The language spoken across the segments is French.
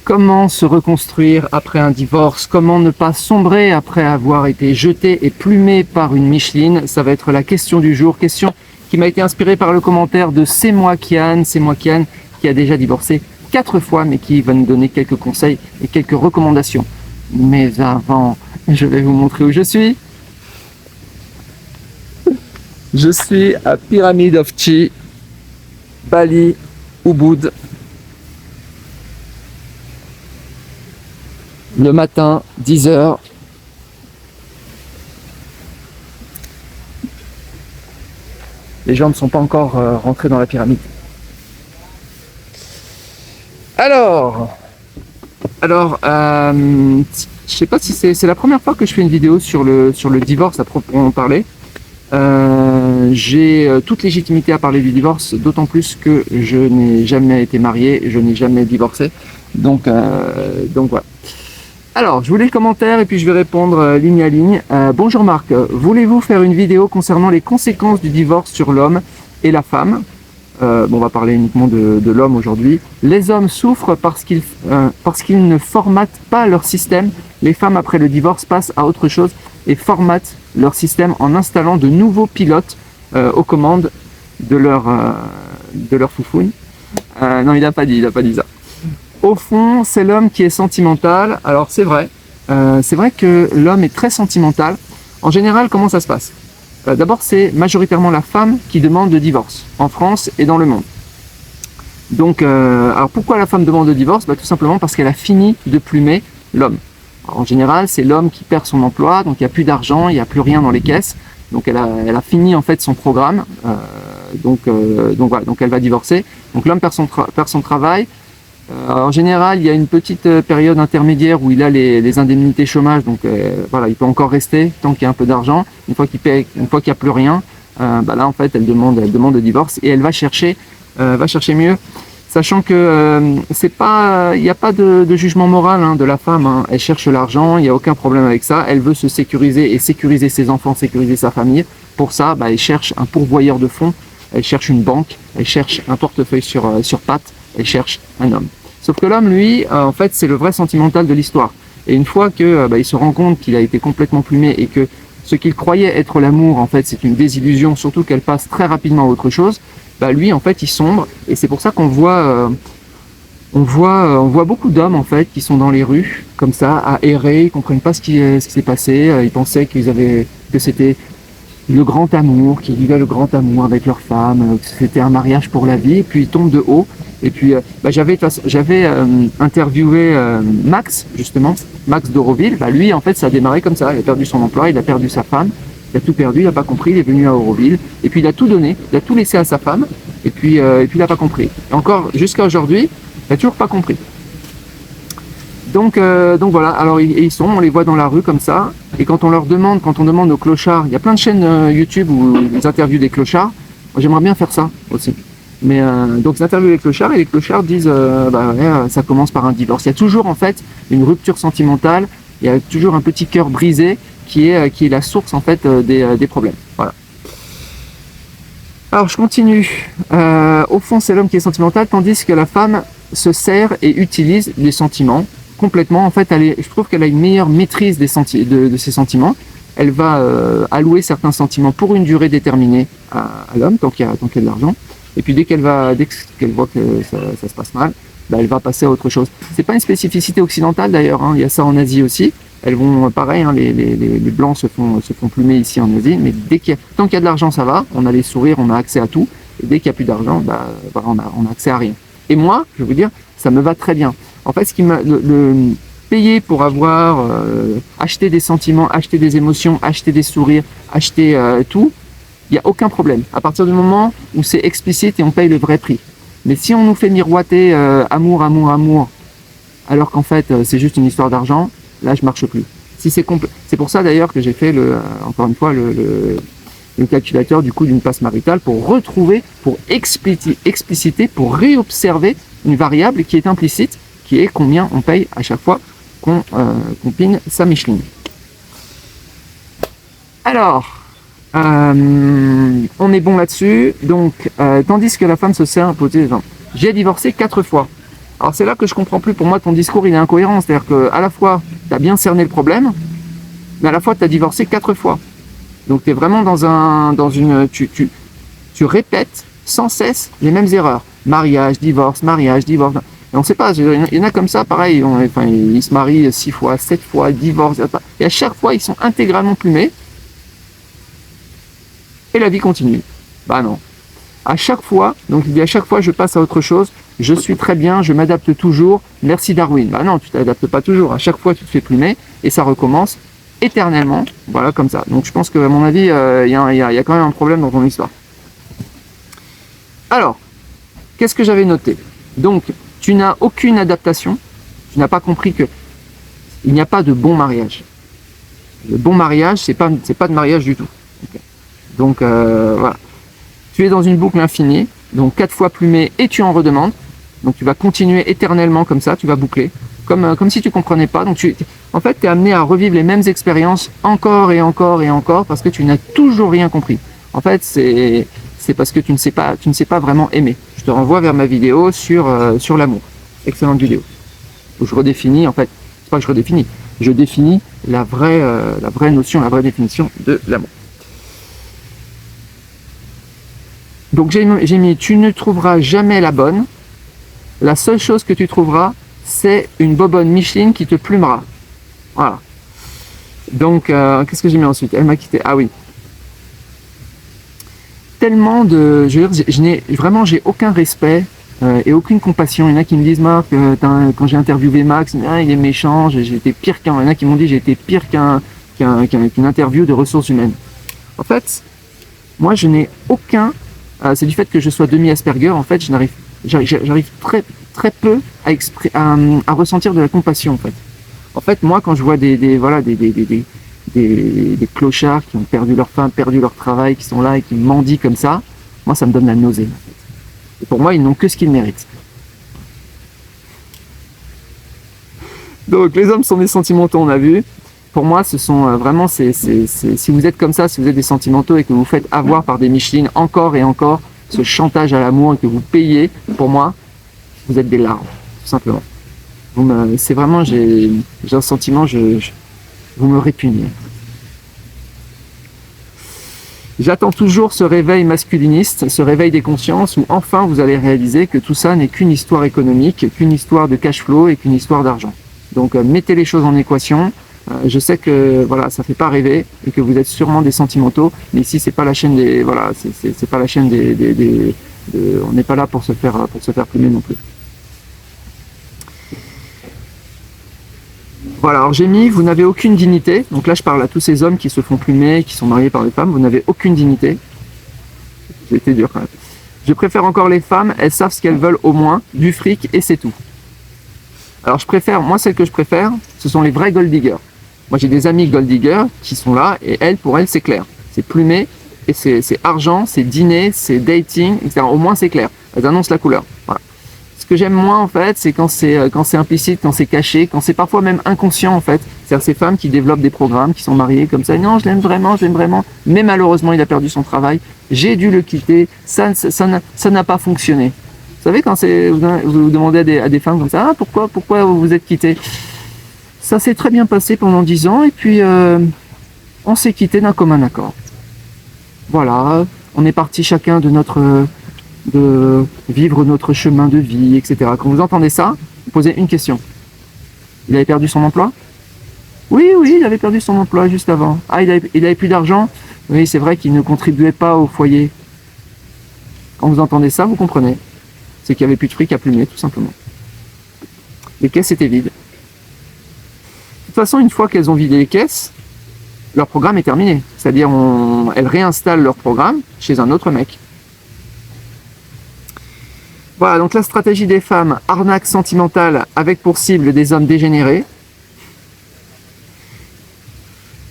Comment se reconstruire après un divorce? Comment ne pas sombrer après avoir été jeté et plumé par une Micheline? Ça va être la question du jour. Question qui m'a été inspirée par le commentaire de C'est moi Kian qui a déjà divorcé 4 fois mais qui va nous donner quelques conseils et quelques recommandations. Mais avant, je vais vous montrer où je suis. Je suis à Pyramid of Chi, Bali, Ubud. Le matin, 10h. Les gens ne sont pas encore rentrés dans la pyramide. Alors, je sais pas si c'est la première fois que je fais une vidéo sur le divorce à proprement parler. J'ai toute légitimité à parler du divorce, d'autant plus que je n'ai jamais été marié, je n'ai jamais divorcé. Donc voilà. Alors, je vous lis le commentaire et puis je vais répondre ligne à ligne. Bonjour Marc, voulez-vous faire une vidéo concernant les conséquences du divorce sur l'homme et la femme? On va parler uniquement de l'homme aujourd'hui. Les hommes souffrent parce qu'ils ne formatent pas leur système. Les femmes, après le divorce, passent à autre chose et formatent leur système en installant de nouveaux pilotes aux commandes de leur foufoune. Non, il n'a pas dit ça. Au fond, c'est l'homme qui est sentimental. Alors c'est vrai que l'homme est très sentimental. En général, comment ça se passe? D'abord, c'est majoritairement la femme qui demande le divorce, en France et dans le monde. Donc, alors pourquoi la femme demande le divorce? Tout simplement parce qu'elle a fini de plumer l'homme. En général, c'est l'homme qui perd son emploi, donc il n'y a plus d'argent, il n'y a plus rien dans les caisses. Donc elle a fini en fait son programme. Donc voilà, donc elle va divorcer. Donc l'homme perd son travail. En général, il y a une petite période intermédiaire où il a les indemnités chômage, donc voilà, il peut encore rester tant qu'il y a un peu d'argent. Une fois qu'il n'y a plus rien, là en fait, elle demande le divorce et elle va chercher mieux, sachant que il n'y a pas de jugement moral de la femme. Elle cherche l'argent, il n'y a aucun problème avec ça. Elle veut se sécuriser et sécuriser ses enfants, sécuriser sa famille. Pour ça, elle cherche un pourvoyeur de fonds, elle cherche une banque, elle cherche un portefeuille sur pattes, elle cherche un homme. Sauf que l'homme, lui, en fait, c'est le vrai sentimental de l'histoire. Et une fois que il se rend compte qu'il a été complètement plumé et que ce qu'il croyait être l'amour, en fait, c'est une désillusion, surtout qu'elle passe très rapidement à autre chose, lui, en fait, il sombre. Et c'est pour ça qu'on voit, on voit beaucoup d'hommes, en fait, qui sont dans les rues, comme ça, à errer, ils comprennent pas ce qui s'est passé. Ils pensaient que c'était le grand amour, qu'ils vivaient le grand amour avec leur femme, que c'était un mariage pour la vie, et puis ils tombent de haut. Et puis j'avais interviewé Max, justement, Max d'Euroville. Lui, en fait, ça a démarré comme ça. Il a perdu son emploi, il a perdu sa femme, il a tout perdu, il n'a pas compris, il est venu à Euroville. Et puis il a tout donné, il a tout laissé à sa femme, et puis il n'a pas compris. Et encore, jusqu'à aujourd'hui, il n'a toujours pas compris. Donc voilà, alors on les voit dans la rue comme ça, et quand on demande aux clochards, il y a plein de chaînes YouTube où ils interviewent des clochards. Moi, j'aimerais bien faire ça aussi. Mais donc ils interviewent les clochards et les clochards disent ça commence par un divorce. Il y a toujours en fait une rupture sentimentale, il y a toujours un petit cœur brisé qui est la source en fait des problèmes. Voilà. Alors je continue. Au fond, c'est l'homme qui est sentimental, tandis que la femme se sert et utilise les sentiments complètement. En fait, je trouve qu'elle a une meilleure maîtrise de ses sentiments. Elle va allouer certains sentiments pour une durée déterminée à l'homme, tant qu'il y a de l'argent. Et puis dès qu'elle voit que ça se passe mal, elle va passer à autre chose. C'est pas une spécificité occidentale d'ailleurs, il y a ça en Asie aussi. Elles vont pareil, les blancs se font plumer ici en Asie, mais tant qu'il y a de l'argent, ça va, on a les sourires, on a accès à tout. Et dès qu'il n'y a plus d'argent, on a accès à rien. Et moi, je vais vous dire, ça me va très bien. En fait, ce qui m'a payer pour avoir acheté des sentiments, acheté des émotions, acheter des sourires, acheter tout, il n'y a aucun problème. À partir du moment où c'est explicite et on paye le vrai prix. Mais si on nous fait miroiter amour, alors qu'en fait c'est juste une histoire d'argent, là je marche plus. C'est pour ça d'ailleurs que j'ai fait encore une fois le calculateur du coût d'une passe maritale pour retrouver, pour expliciter, pour réobserver une variable qui est implicite, qui est combien on paye à chaque fois qu'on pine sa Micheline. Alors, on est bon là-dessus. Donc, tandis que la femme se sert, j'ai divorcé 4 fois. Alors c'est là que je comprends plus. Pour moi, ton discours, il est incohérent. C'est-à-dire qu'à la fois, tu as bien cerné le problème, mais à la fois, tu as divorcé 4 fois. Donc tu es vraiment dans une... Tu répètes sans cesse les mêmes erreurs. Mariage, divorce, mariage, divorce. Et on ne sait pas, il y en a comme ça, pareil, ils se marient 6 fois, 7 fois, divorcent. Et à chaque fois, ils sont intégralement plumés. Et la vie continue. Bah non. À chaque fois, donc il dit à chaque fois, je passe à autre chose. Je suis très bien, je m'adapte toujours. Merci Darwin. Bah non, tu t'adaptes pas toujours. À chaque fois, tu te fais plumer et ça recommence éternellement. Voilà, comme ça. Donc je pense que, à mon avis, il y a quand même un problème dans ton histoire. Alors, qu'est-ce que j'avais noté? Donc, tu n'as aucune adaptation. Tu n'as pas compris que il n'y a pas de bon mariage. Le bon mariage, c'est pas de mariage du tout. Okay. Donc, voilà. Tu es dans une boucle infinie, donc 4 fois plumé et tu en redemandes. Donc tu vas continuer éternellement comme ça, tu vas boucler, comme si tu comprenais pas. Donc en fait, tu es amené à revivre les mêmes expériences encore et encore et encore parce que tu n'as toujours rien compris. En fait, c'est parce que tu ne sais pas vraiment aimer. Je te renvoie vers ma vidéo sur l'amour. Excellente vidéo. Où je redéfinis, en fait, c'est pas que je redéfinis, je définis la vraie notion, la vraie définition de l'amour. Donc j'ai mis, tu ne trouveras jamais la bonne. La seule chose que tu trouveras, c'est une bobonne Micheline qui te plumera. Voilà. Donc, qu'est-ce que j'ai mis ensuite? Elle m'a quitté. Ah oui. Tellement de... Je veux dire, j'ai aucun respect et aucune compassion. Il y en a qui me disent, Marc, quand j'ai interviewé Max, il est méchant, j'ai été pire qu'un... Il y en a qui m'ont dit, j'ai été pire qu'une interview de ressources humaines. En fait, moi, je n'ai aucun... c'est du fait que je sois demi-Asperger, en fait, j'arrive très peu à ressentir de la compassion, en fait. En fait, moi, quand je vois des clochards qui ont perdu leur femme, perdu leur travail, qui sont là et qui mendient comme ça, moi, ça me donne la nausée, en fait. Et pour moi, ils n'ont que ce qu'ils méritent. Donc, les hommes sont des sentimentaux, on a vu. Pour moi, ce sont vraiment, si vous êtes comme ça, si vous êtes des sentimentaux et que vous faites avoir par des Michelines encore et encore, ce chantage à l'amour et que vous payez, pour moi, vous êtes des larves, tout simplement. C'est vraiment, j'ai un sentiment, vous me répugnez. J'attends toujours ce réveil masculiniste, ce réveil des consciences où enfin vous allez réaliser que tout ça n'est qu'une histoire économique, qu'une histoire de cash flow et qu'une histoire d'argent. Donc mettez les choses en équation. Je sais que voilà, ça fait pas rêver et que vous êtes sûrement des sentimentaux, mais ici c'est pas la chaîne des voilà, c'est pas la chaîne on n'est pas là pour se faire plumer non plus. Voilà, alors j'ai mis, vous n'avez aucune dignité. Donc là je parle à tous ces hommes qui se font plumer, qui sont mariés par des femmes, vous n'avez aucune dignité. C'était dur quand même. Je préfère encore les femmes, elles savent ce qu'elles veulent au moins, du fric et c'est tout. Alors moi celles que je préfère, ce sont les vrais gold diggers. Moi j'ai des amis gold diggers qui sont là et pour elles c'est clair. C'est plumé et c'est argent, c'est dîner, c'est dating, etc. Au moins c'est clair. Elles annoncent la couleur. Voilà. Ce que j'aime moins en fait, c'est quand c'est implicite, quand c'est caché, quand c'est parfois même inconscient en fait. C'est-à-dire ces femmes qui développent des programmes, qui sont mariées comme ça. Non, je l'aime vraiment, mais malheureusement il a perdu son travail. J'ai dû le quitter, ça n'a pas fonctionné. Vous savez, quand vous demandez à des femmes comme ça, pourquoi vous vous êtes quittés? Ça s'est très bien passé pendant 10 ans et puis on s'est quitté d'un commun accord. Voilà, on est parti chacun de vivre notre chemin de vie, etc. Quand vous entendez ça, vous posez une question. Il avait perdu son emploi? Oui, il avait perdu son emploi juste avant. Ah, il avait plus d'argent? Oui, c'est vrai qu'il ne contribuait pas au foyer. Quand vous entendez ça, vous comprenez. C'est qu'il n'y avait plus de fric à plumer, tout simplement. Les caisses étaient vides. De toute façon, une fois qu'elles ont vidé les caisses, leur programme est terminé. C'est-à-dire, elles réinstallent leur programme chez un autre mec. Voilà, donc la stratégie des femmes, arnaque sentimentale avec pour cible des hommes dégénérés.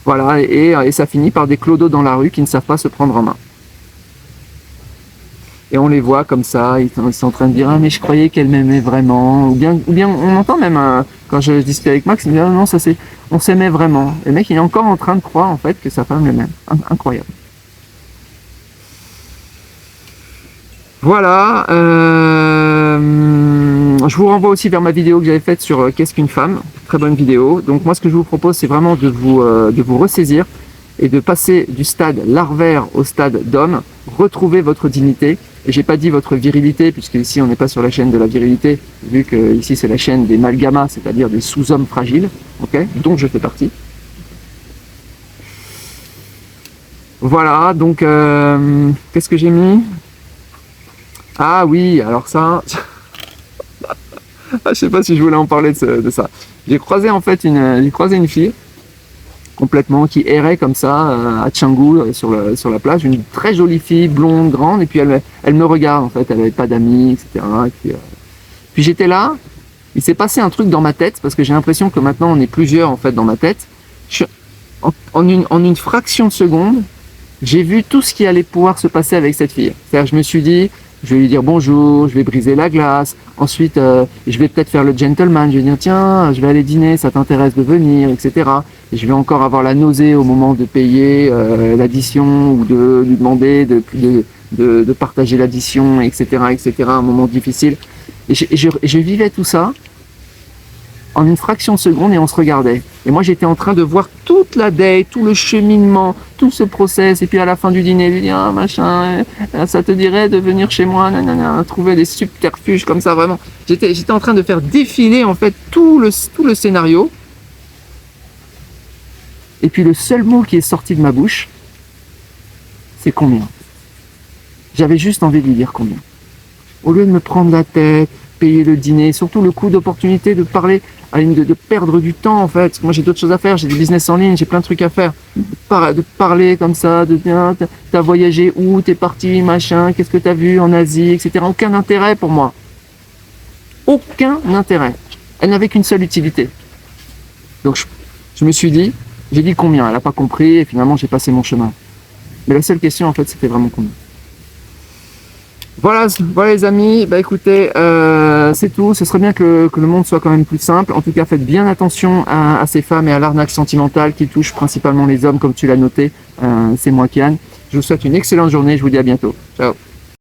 Voilà, et ça finit par des clodos dans la rue qui ne savent pas se prendre en main. Et on les voit comme ça, ils sont en train de dire « Ah mais je croyais qu'elle m'aimait vraiment » ou bien on entend même, quand je discute avec Max, il me dit « Ah non, on s'aimait vraiment ». Et le mec, il est encore en train de croire en fait que sa femme l'aime. Incroyable. Voilà. Moi, je vous renvoie aussi vers ma vidéo que j'avais faite sur qu'est-ce qu'une femme. Très bonne vidéo. Donc moi, ce que je vous propose, c'est vraiment de vous ressaisir et de passer du stade larvaire au stade d'homme, retrouver votre dignité. Et j'ai pas dit votre virilité, puisque ici on n'est pas sur la chaîne de la virilité, vu que ici c'est la chaîne des malgamas, c'est-à-dire des sous-hommes fragiles, ok, dont je fais partie. Voilà, donc qu'est-ce que j'ai mis? Ah oui, alors ça, je sais pas si je voulais en parler de ça. J'ai croisé en fait une fille complètement qui errait comme ça à Canggu sur la plage, une très jolie fille blonde grande, et puis elle me regarde en fait, elle avait pas d'amis, etc. Et puis j'étais là, il s'est passé un truc dans ma tête parce que j'ai l'impression que maintenant on est plusieurs en fait dans ma tête. En une fraction de seconde, j'ai vu tout ce qui allait pouvoir se passer avec cette fille. C'est-à-dire, je me suis dit, je vais lui dire bonjour, je vais briser la glace, ensuite je vais peut-être faire le gentleman, je vais dire tiens, je vais aller dîner, ça t'intéresse de venir, etc. Et je vais encore avoir la nausée au moment de payer l'addition ou de lui demander de partager l'addition, etc., etc., un moment difficile. Et je vivais tout ça en une fraction de seconde et on se regardait. Et moi j'étais en train de voir toute la date, tout le cheminement, tout ce process, et puis à la fin du dîner, lui dire ah machin, ça te dirait de venir chez moi, nanana, trouver des subterfuges comme ça, vraiment. J'étais en train de faire défiler en fait tout le scénario. Et puis le seul mot qui est sorti de ma bouche, c'est combien. J'avais juste envie de lui dire combien. Au lieu de me prendre la tête, payer le dîner, surtout le coup d'opportunité de parler, de perdre du temps en fait. Parce que moi j'ai d'autres choses à faire, j'ai des business en ligne, j'ai plein de trucs à faire. De parler comme ça, de dire t'as voyagé où, t'es parti, machin, qu'est-ce que t'as vu en Asie, etc. Aucun intérêt pour moi. Aucun intérêt. Elle n'avait qu'une seule utilité. Donc je me suis dit, j'ai dit combien, elle n'a pas compris et finalement j'ai passé mon chemin. Mais la seule question en fait c'était vraiment combien. Voilà les amis, bah écoutez, c'est tout. Ce serait bien que le monde soit quand même plus simple. En tout cas, faites bien attention à ces femmes et à l'arnaque sentimentale qui touche principalement les hommes, comme tu l'as noté. C'est moi, Kian. Je vous souhaite une excellente journée. Je vous dis à bientôt. Ciao.